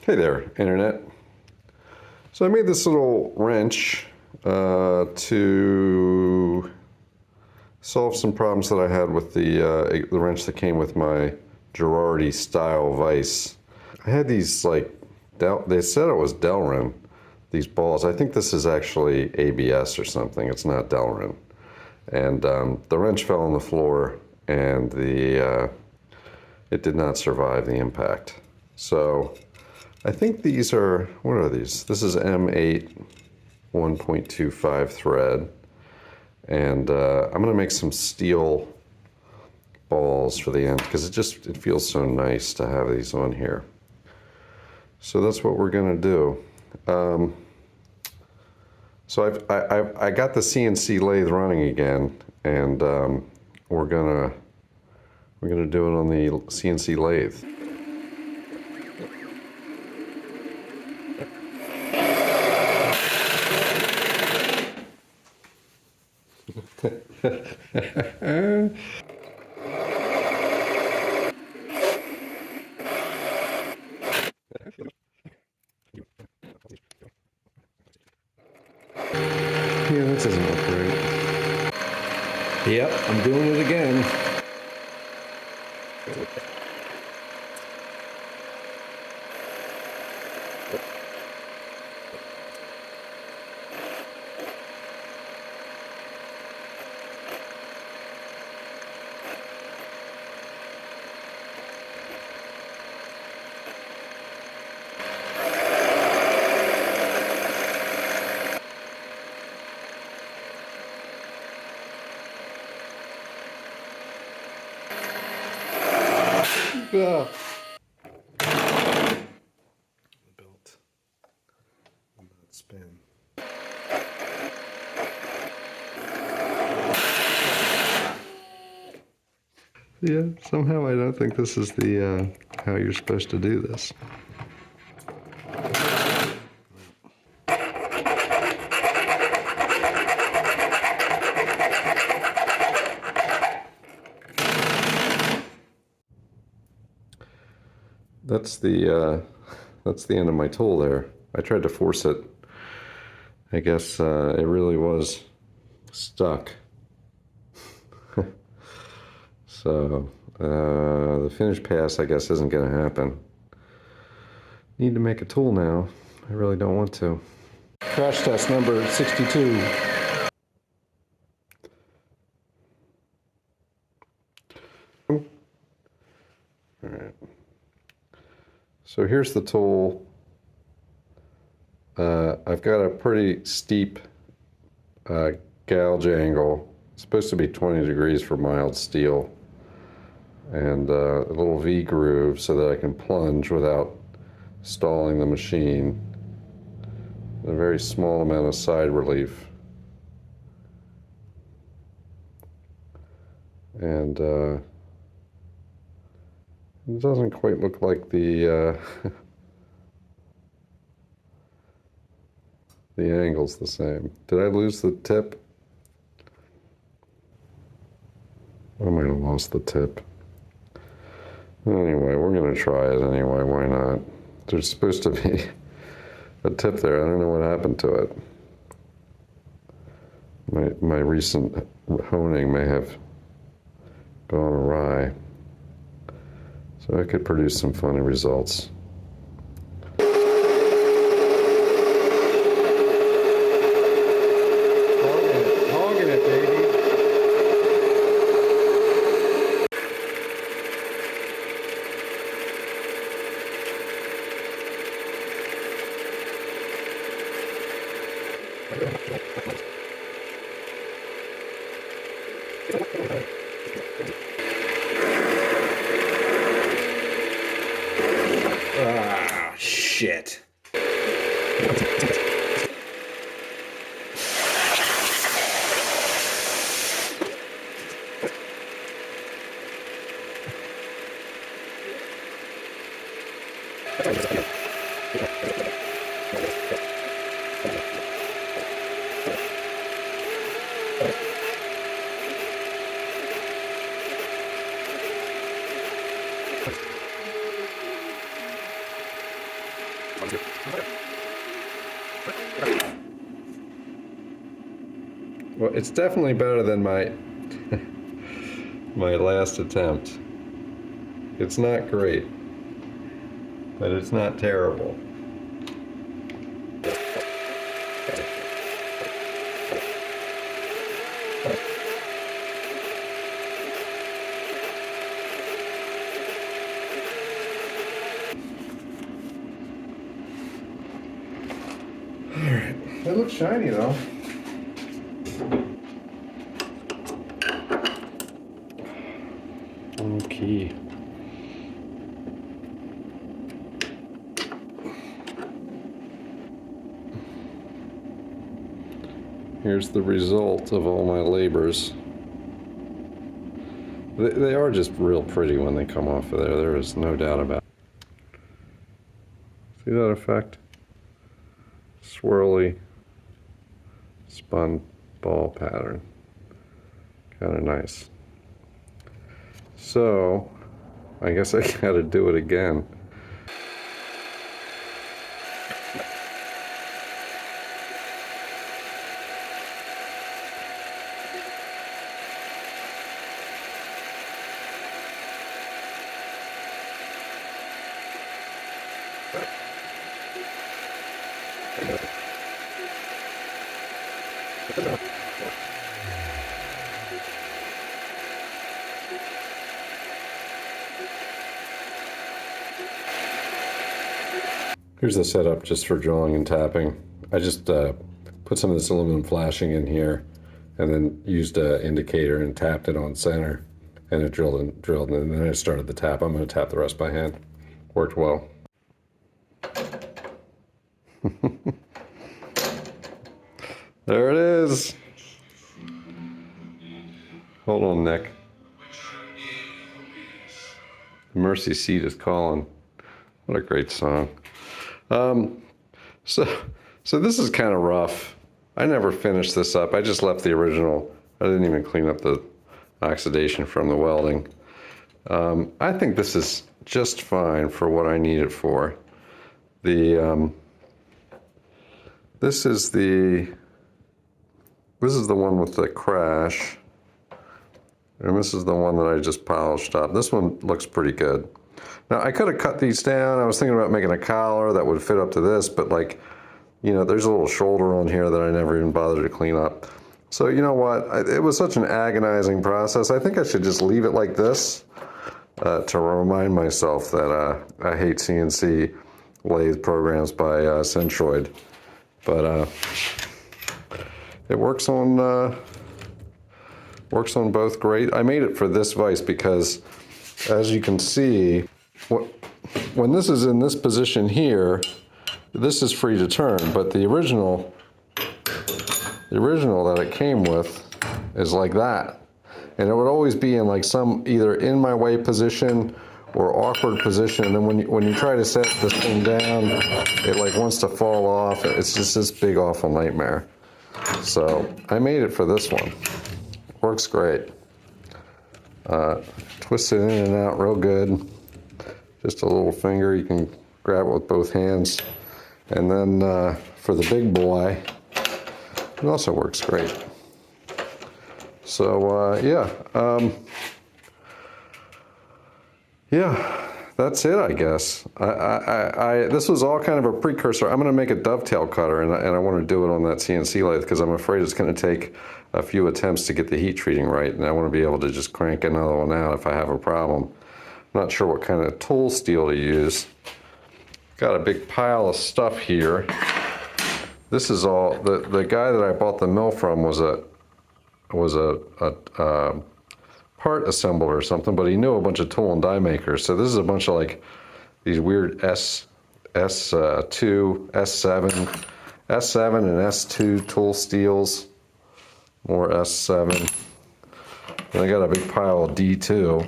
Hey there, Internet. So I made this little wrench to solve some problems that I had with the wrench that came with my Girardi style vise. I had these they said it was Delrin, these balls. I think this is actually ABS or something. It's not Delrin. And the wrench fell on the floor and it did not survive the impact. So I think these are, what are these? This is M8 1.25 thread. And I'm going to make some steel balls for the end because it feels so nice to have these on here. So that's what we're going to do. So I got the CNC lathe running again, and we're gonna do it on the CNC lathe. Yeah, that doesn't look right. Yep, I'm doing it again. Belt. And not spin. Yeah, somehow I don't think this is the how you're supposed to do this. That's the end of my tool there. I tried to force it. I guess it really was stuck. So the finished pass, I guess, isn't going to happen. Need to make a tool now. I really don't want to. Crash test number 62. All right. So here's the tool. I've got a pretty steep gouge angle. It's supposed to be 20 degrees for mild steel. And a little V groove so that I can plunge without stalling the machine. A very small amount of side relief. And it doesn't quite look like the the angle's the same. Did I lose the tip? I might have lost the tip. Anyway, we're going to try it anyway. Why not? There's supposed to be a tip there. I don't know what happened to it. My recent honing may have gone awry. So I could produce some funny results. Hogging it, baby. Ah, shit. Well, it's definitely better than my my last attempt. It's not great, but it's not terrible. Alright, it looks shiny though. Okay. Here's the result of all my labors. They are just real pretty when they come off of there. There is no doubt about it. See that effect? Swirly, spun ball pattern. Kind of nice. So, I guess I gotta do it again. Here's the setup just for drilling and tapping. I just put some of this aluminum flashing in here and then used an indicator and tapped it on center, and it drilled and then I started the tap. I'm going to tap the rest by hand. Worked well. There it is. Hold on, Nick. The Mercy Seat is calling. What a great song. So this is kind of rough. I never finished this up. I just left the original. I didn't even clean up the oxidation from the welding. I think this is just fine for what I need it for. This is the one with the crash, and this is the one that I just polished up. This one looks pretty good. Now, I could have cut these down. I was thinking about making a collar that would fit up to this, but like, you know, there's a little shoulder on here that I never even bothered to clean up. So, you know what? It was such an agonizing process. I think I should just leave it like this to remind myself that I hate CNC lathe programs by Centroid. But it works on both great. I made it for this vise because, as you can see, when this is in this position here, this is free to turn, but the original that it came with is like that. And it would always be in like some either in my way position or awkward position, and then when you try to set this thing down, it like wants to fall off. It's just this big awful nightmare. So I made it for this one. Works great. Twist it in and out real good. Just a little finger, you can grab it with both hands. And then for the big boy, it also works great. So yeah, that's it, I guess. This was all kind of a precursor. I'm going to make a dovetail cutter, and I want to do it on that CNC lathe because I'm afraid it's going to take a few attempts to get the heat treating right, and I want to be able to just crank another one out if I have a problem. I'm not sure what kind of tool steel to use. Got a big pile of stuff here. This is all, the guy that I bought the mill from was a part assembler or something, but he knew a bunch of tool and die makers. So this is a bunch of like these weird S2, S7 and S2 tool steels. More S7. And I got a big pile of D2,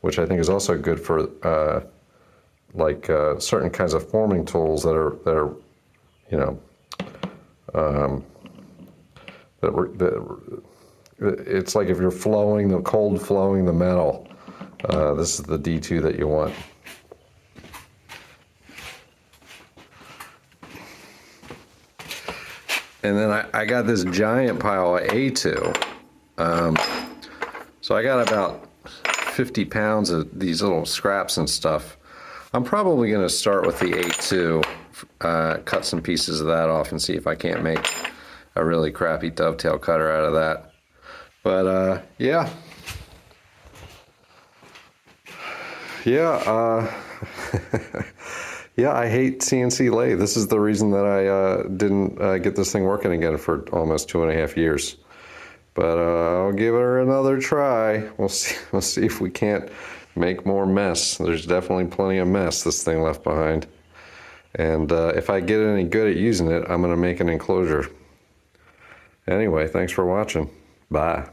which I think is also good for certain kinds of forming tools that are you know, it's like if you're cold flowing the metal, this is the D2 that you want. And then I got this giant pile of A2. So I got about 50 pounds of these little scraps and stuff. I'm probably going to start with the A2, cut some pieces of that off and see if I can't make a really crappy dovetail cutter out of that. But yeah. Yeah, yeah, I hate CNC lathe. This is the reason that I didn't get this thing working again for almost 2.5 years. But I'll give her another try. We'll see. We'll see if we can't make more mess. There's definitely plenty of mess this thing left behind. And if I get any good at using it, I'm going to make an enclosure. Anyway, thanks for watching. Bye.